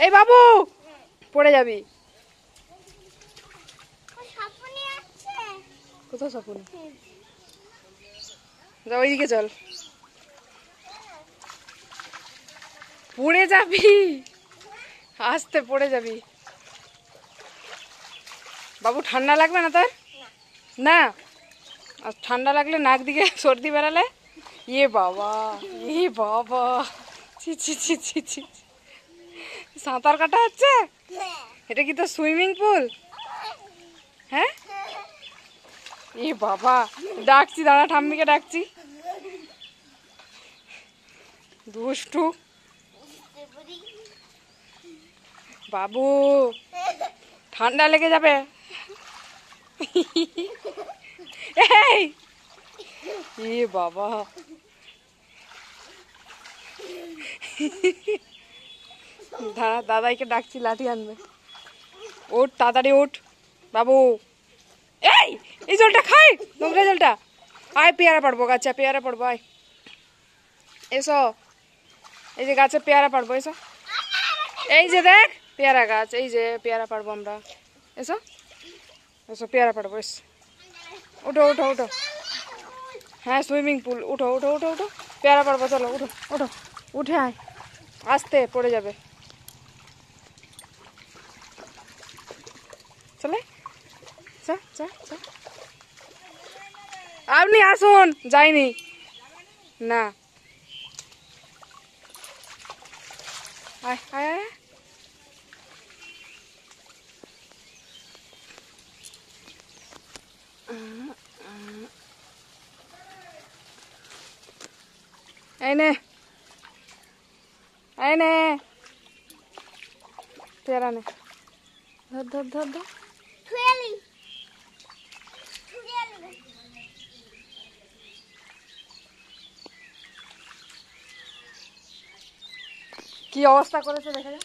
এই বাবু পড়ে যাবি। কোথাও সাপুন যা, ওইদিকে চল, পড়ে যাবি, আস্তে পড়ে যাবি। বাবু ঠান্ডা লাগবে না তোর? না, আর ঠান্ডা লাগলে নাক দিকে সর্দি বেরালে, এ বাবা, এ বাবা, ছি ছি ছি ছি ছি, সাঁতার কাটা হচ্ছে? এটা কি তোর সুইমিং পুল? হ্যাঁ, এ বাবা, ডাকছি দাঁড়া, ঠাম্মিকে ডাকছি। দুষ্টু বাবু, ঠান্ডা লেগে যাবে। এই এ বাবা, দাদাইকে ডাকছি, লাঠি আনবে। ওঠ তাড়াতাড়ি ওঠ বাবু। এই এই জলটা খাই, নোংরা জলটা। আয় পেয়ারা পারবো গাছে, পেয়ারা পারবো, আয় এসো, এই যে গাছে পেয়ারা পারবো, এসো। এই যে দেখ পেয়ারা গাছ, এই যে পেয়ারা পারবো আমরা, এসো এসো, পেয়ারা পারবো, এসো। উঠো উঠো উঠো, হ্যাঁ সুইমিং পুল, উঠো উঠো উঠো উঠো, পেয়ারা পারবো, চলো উঠো উঠো, উঠে আয়, আস্তে পড়ে যাবে, চলে চা চা চা। আপনি আসুন, যাইনি না, আয় আয় আয়, এই নে, এই নে পেয়ারা নে, ধর ধর ধর ধর। কি অবস্থা করেছে দেখা যায়।